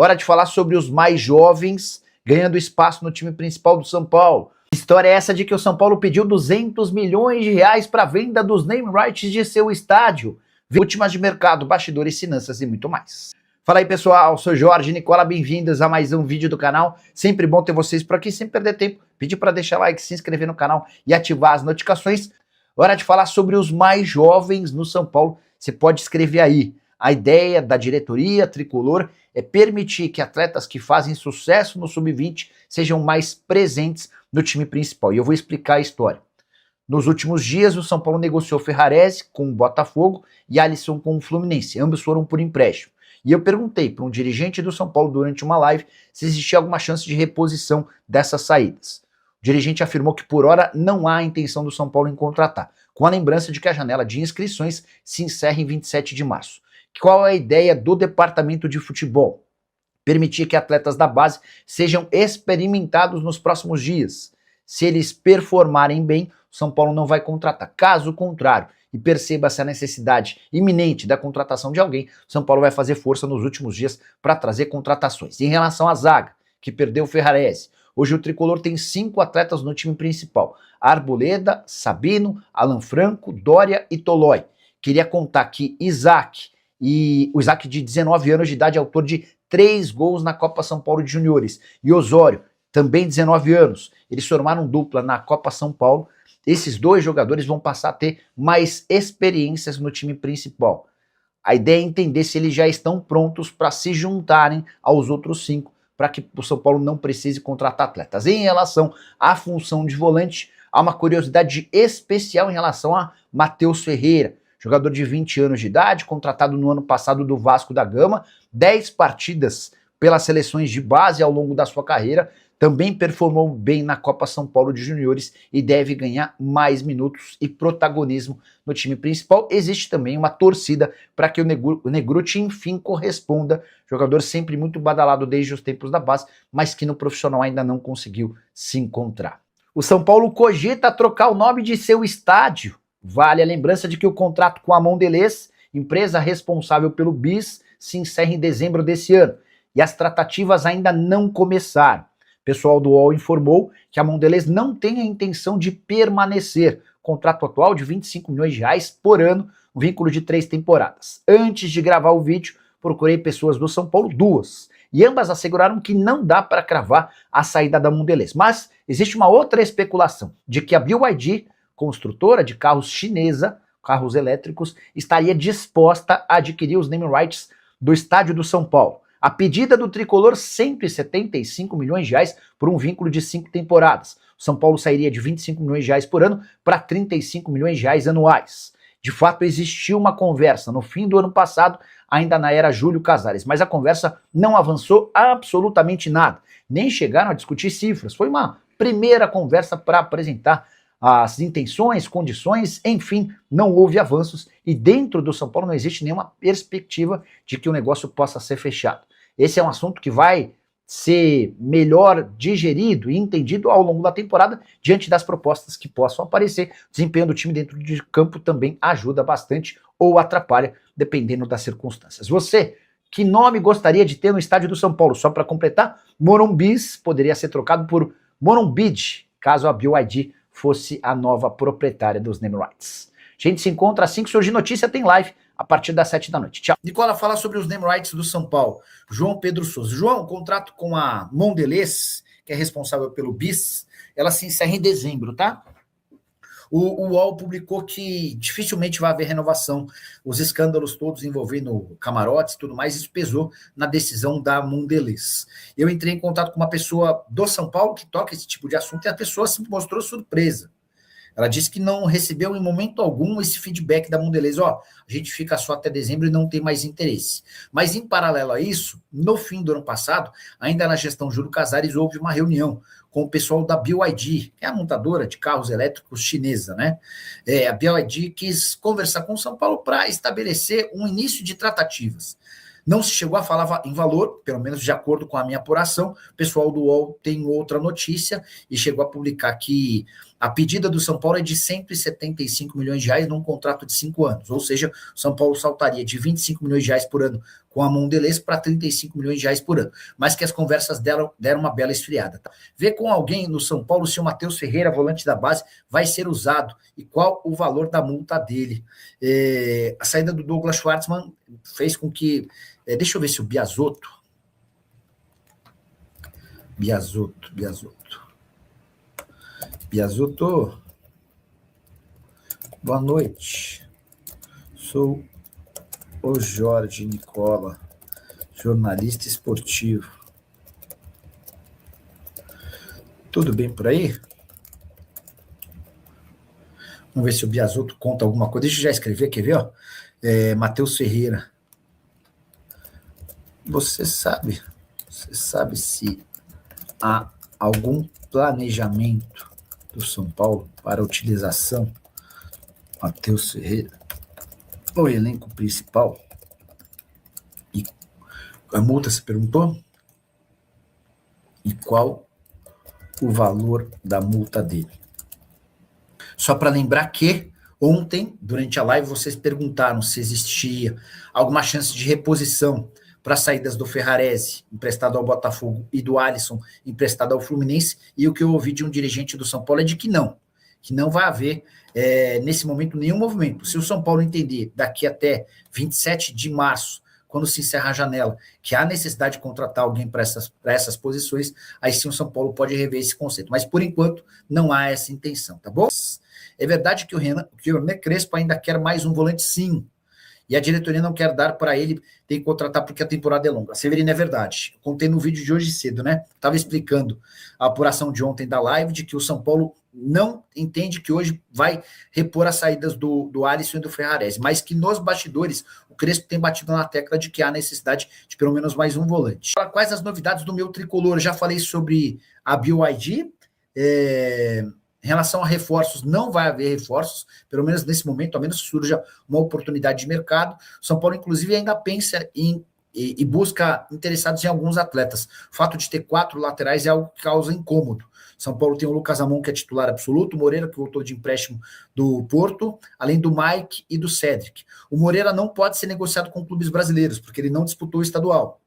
Hora de falar sobre os mais jovens ganhando espaço no time principal do São Paulo. História é essa de que o São Paulo pediu 200 milhões de reais para venda dos name rights de seu estádio. Últimas de mercado, bastidores, finanças e muito mais. Fala aí pessoal, sou Jorge Nicola, bem-vindos a mais um vídeo do canal. Sempre bom ter vocês por aqui, sem perder tempo. Pedir para deixar like, se inscrever no canal e ativar as notificações. Hora de falar sobre os mais jovens no São Paulo. Você pode escrever aí. A ideia da diretoria tricolor é permitir que atletas que fazem sucesso no sub-20 sejam mais presentes no time principal. E eu vou explicar a história. Nos últimos dias, o São Paulo negociou Ferrarese com o Botafogo e Alisson com o Fluminense. Ambos foram por empréstimo. E eu perguntei para um dirigente do São Paulo durante uma live se existia alguma chance de reposição dessas saídas. O dirigente afirmou que por hora não há intenção do São Paulo em contratar, com a lembrança de que a janela de inscrições se encerra em 27 de março. Qual é a ideia do departamento de futebol? Permitir que atletas da base sejam experimentados nos próximos dias. Se eles performarem bem, o São Paulo não vai contratar. Caso contrário, e perceba-se a necessidade iminente da contratação de alguém, o São Paulo vai fazer força nos últimos dias para trazer contratações. Em relação à zaga, que perdeu o Ferrarese, hoje o tricolor tem 5 atletas no time principal: Arboleda, Sabino, Alan Franco, Dória e Tolói. Queria contar que o Isaac de 19 anos de idade é autor de 3 gols na Copa São Paulo de Juniores. E Osório, também 19 anos. Eles formaram dupla na Copa São Paulo. Esses 2 jogadores vão passar a ter mais experiências no time principal. A ideia é entender se eles já estão prontos para se juntarem aos outros 5, para que o São Paulo não precise contratar atletas. Em relação à função de volante, há uma curiosidade especial em relação a Matheus Ferreira, jogador de 20 anos de idade, contratado no ano passado do Vasco da Gama, 10 partidas pelas seleções de base ao longo da sua carreira, também performou bem na Copa São Paulo de Juniores e deve ganhar mais minutos e protagonismo no time principal. Existe também uma torcida para que o Negruti enfim corresponda, jogador sempre muito badalado desde os tempos da base, mas que no profissional ainda não conseguiu se encontrar. O São Paulo cogita trocar o nome de seu estádio. Vale a lembrança de que o contrato com a Mondelez, empresa responsável pelo BIS, se encerra em dezembro desse ano e as tratativas ainda não começaram. O pessoal do UOL informou que a Mondelez não tem a intenção de permanecer. Contrato atual de 25 milhões de reais por ano, um vínculo de 3 temporadas. Antes de gravar o vídeo, procurei pessoas do São Paulo, 2, e ambas asseguraram que não dá para cravar a saída da Mondelez. Mas existe uma outra especulação de que a BYD, construtora de carros chinesa, carros elétricos, estaria disposta a adquirir os name rights do estádio do São Paulo. A pedida do tricolor, 175 milhões de reais por um vínculo de 5 temporadas. O São Paulo sairia de 25 milhões de reais por ano para 35 milhões de reais anuais. De fato, existiu uma conversa no fim do ano passado, ainda na era Júlio Casares, mas a conversa não avançou absolutamente nada. Nem chegaram a discutir cifras. Foi uma primeira conversa para apresentar as intenções, condições, enfim, não houve avanços e dentro do São Paulo não existe nenhuma perspectiva de que o negócio possa ser fechado. Esse é um assunto que vai ser melhor digerido e entendido ao longo da temporada diante das propostas que possam aparecer. O desempenho do time dentro de campo também ajuda bastante ou atrapalha, dependendo das circunstâncias. Você, que nome gostaria de ter no estádio do São Paulo? Só para completar, Morumbis poderia ser trocado por Morumbid, caso a BYD fosse a nova proprietária dos name rights. A gente se encontra assim que surgir notícia, tem live a partir das 7 da noite. Tchau. Nicola, fala sobre os name rights do São Paulo. João Pedro Souza. João, o contrato com a Mondelez, que é responsável pelo BIS, ela se encerra em dezembro, tá? O UOL publicou que dificilmente vai haver renovação. Os escândalos todos envolvendo camarotes e tudo mais, isso pesou na decisão da Mondelez. Eu entrei em contato com uma pessoa do São Paulo que toca esse tipo de assunto e a pessoa se mostrou surpresa. Ela disse que não recebeu em momento algum esse feedback da Mondelez. A gente fica só até dezembro e não tem mais interesse. Mas em paralelo a isso, no fim do ano passado, ainda na gestão Júlio Casares, houve uma reunião com o pessoal da BYD, que é a montadora de carros elétricos chinesa, né? A BYD quis conversar com o São Paulo para estabelecer um início de tratativas. Não se chegou a falar em valor, pelo menos de acordo com a minha apuração. O pessoal do UOL tem outra notícia e chegou a publicar que A pedida do São Paulo é de 175 milhões de reais num contrato de 5 anos, ou seja, o São Paulo saltaria de 25 milhões de reais por ano com a Mondelez para 35 milhões de reais por ano, mas que as conversas deram uma bela esfriada. Tá? Vê com alguém no São Paulo se o Matheus Ferreira, volante da base, vai ser usado e qual o valor da multa dele. A saída do Douglas Schwartzman fez com que... deixa eu ver se o Biasotto, boa noite. Sou o Jorge Nicola, jornalista esportivo. Tudo bem por aí? Vamos ver se o Biasotto conta alguma coisa. Deixa eu já escrever, quer ver? Ó? Matheus Ferreira. Você sabe se há algum planejamento do São Paulo para a utilização Matheus Ferreira no elenco principal? E a multa, se perguntou? E qual o valor da multa dele? Só para lembrar que ontem, durante a live, vocês perguntaram se existia alguma chance de reposição para as saídas do Ferrarese, emprestado ao Botafogo, e do Alisson, emprestado ao Fluminense, e o que eu ouvi de um dirigente do São Paulo é de que não vai haver, nesse momento, nenhum movimento. Se o São Paulo entender daqui até 27 de março, quando se encerra a janela, que há necessidade de contratar alguém para essas posições, aí sim o São Paulo pode rever esse conceito. Mas, por enquanto, não há essa intenção, tá bom? É verdade que o René Crespo ainda quer mais um volante, sim. E a diretoria não quer dar para ele, tem que contratar porque a temporada é longa. Severino, é verdade. Eu contei no vídeo de hoje cedo, né? Estava explicando a apuração de ontem da live, de que o São Paulo não entende que hoje vai repor as saídas do Alisson e do Ferrarese, mas que nos bastidores o Crespo tem batido na tecla de que há necessidade de pelo menos mais um volante. Quais as novidades do meu tricolor? Eu já falei sobre a BioID. Em relação a reforços, não vai haver reforços, pelo menos nesse momento, a menos que surja uma oportunidade de mercado. O São Paulo, inclusive, ainda pensa e busca interessados em alguns atletas. O fato de ter 4 laterais é algo que causa incômodo. São Paulo tem o Lucas Amon, que é titular absoluto, o Moreira, que voltou de empréstimo do Porto, além do Mike e do Cedric. O Moreira não pode ser negociado com clubes brasileiros, porque ele não disputou o estadual.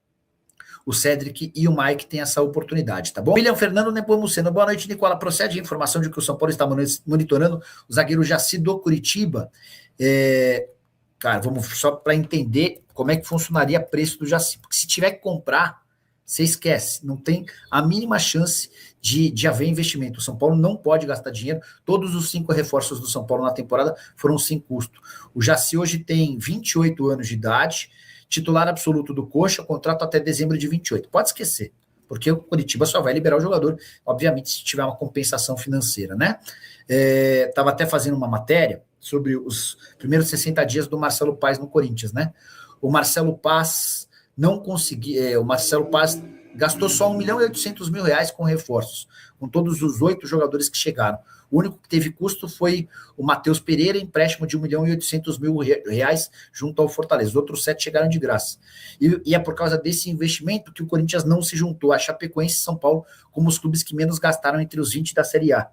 O Cedric e o Mike têm essa oportunidade, tá bom? William Fernando Nepomuceno. Boa noite, Nicola. Procede a informação de que o São Paulo está monitorando o zagueiro Jaci do Curitiba. Cara, vamos só para entender como é que funcionaria o preço do Jaci. Porque se tiver que comprar, você esquece. Não tem a mínima chance de haver investimento. O São Paulo não pode gastar dinheiro. Todos os 5 reforços do São Paulo na temporada foram sem custo. O Jaci hoje tem 28 anos de idade, titular absoluto do Coxa, contrato até dezembro de 28. Pode esquecer, porque o Curitiba só vai liberar o jogador, obviamente, se tiver uma compensação financeira, né? Estava até fazendo uma matéria sobre os primeiros 60 dias do Marcelo Paes no Corinthians, né? O Marcelo Paes não conseguia... o Marcelo Paes gastou só R$1.800.000 com reforços, com todos os 8 jogadores que chegaram. O único que teve custo foi o Matheus Pereira, empréstimo de R$1.800.000 junto ao Fortaleza. Os outros 7 chegaram de graça. E é por causa desse investimento que o Corinthians não se juntou a Chapecoense e São Paulo como os clubes que menos gastaram entre os 20 da Série A.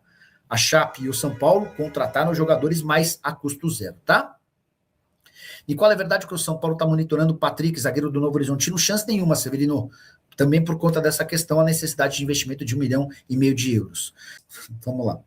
A Chape e o São Paulo contrataram jogadores mais a custo zero, tá? E qual é a verdade que o São Paulo está monitorando o Patrick, zagueiro do Novo Horizontino? Chance nenhuma, Severino. Também por conta dessa questão, a necessidade de investimento de €1,5 milhão. Vamos lá.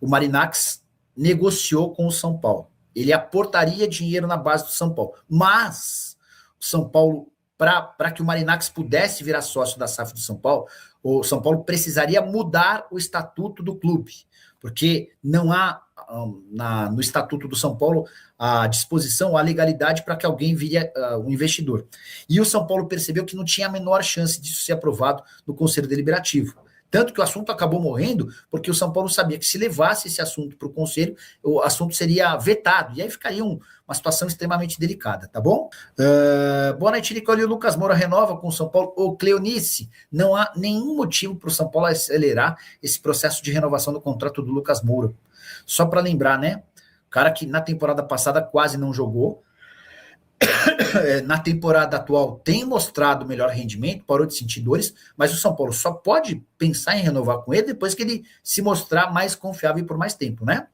O Marinax negociou com o São Paulo. Ele aportaria dinheiro na base do São Paulo. Mas o São Paulo, para que o Marinax pudesse virar sócio da SAF do São Paulo, o São Paulo precisaria mudar o estatuto do clube. Porque não há no estatuto do São Paulo a disposição, a legalidade para que alguém vire um investidor. E o São Paulo percebeu que não tinha a menor chance disso ser aprovado no Conselho Deliberativo. Tanto que o assunto acabou morrendo, porque o São Paulo sabia que se levasse esse assunto para o Conselho, o assunto seria vetado, e aí ficaria uma situação extremamente delicada, tá bom? Boa noite, Nicole. O Lucas Moura renova com o São Paulo. O Cleonice, não há nenhum motivo para o São Paulo acelerar esse processo de renovação do contrato do Lucas Moura. Só para lembrar, né? O cara que na temporada passada quase não jogou, na temporada atual tem mostrado melhor rendimento, parou de sentir dores, mas o São Paulo só pode pensar em renovar com ele depois que ele se mostrar mais confiável por mais tempo, né?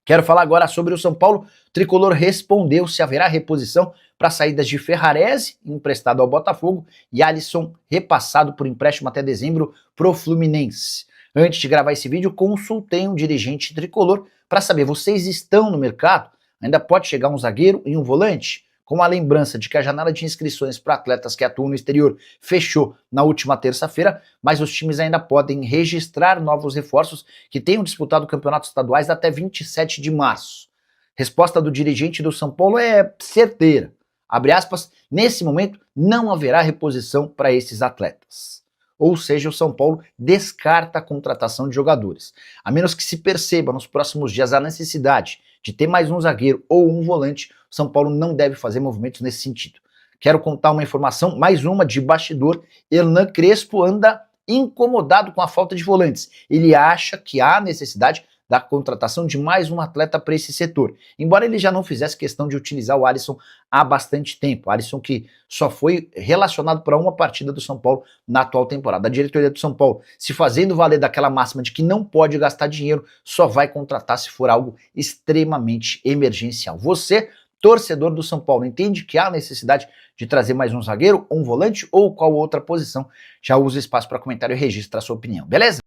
Quero falar agora sobre o São Paulo. O tricolor respondeu se haverá reposição para saídas de Ferrarese, emprestado ao Botafogo, e Alisson, repassado por empréstimo até dezembro pro Fluminense. Antes de gravar esse vídeo, consultei um dirigente tricolor para saber, vocês estão no mercado? Ainda pode chegar um zagueiro e um volante? Com a lembrança de que a janela de inscrições para atletas que atuam no exterior fechou na última terça-feira, mas os times ainda podem registrar novos reforços que tenham disputado campeonatos estaduais até 27 de março. Resposta do dirigente do São Paulo é certeira. Abre aspas, nesse momento não haverá reposição para esses atletas. Ou seja, o São Paulo descarta a contratação de jogadores. A menos que se perceba nos próximos dias a necessidade de ter mais um zagueiro ou um volante, o São Paulo não deve fazer movimentos nesse sentido. Quero contar uma informação, mais uma de bastidor. Hernan Crespo anda incomodado com a falta de volantes. Ele acha que há necessidade da contratação de mais um atleta para esse setor. Embora ele já não fizesse questão de utilizar o Alisson há bastante tempo. Alisson que só foi relacionado para uma partida do São Paulo na atual temporada. A diretoria do São Paulo, se fazendo valer daquela máxima de que não pode gastar dinheiro, só vai contratar se for algo extremamente emergencial. Você, torcedor do São Paulo, entende que há necessidade de trazer mais um zagueiro, um volante ou qual outra posição? Já usa o espaço para comentário e registra a sua opinião, beleza?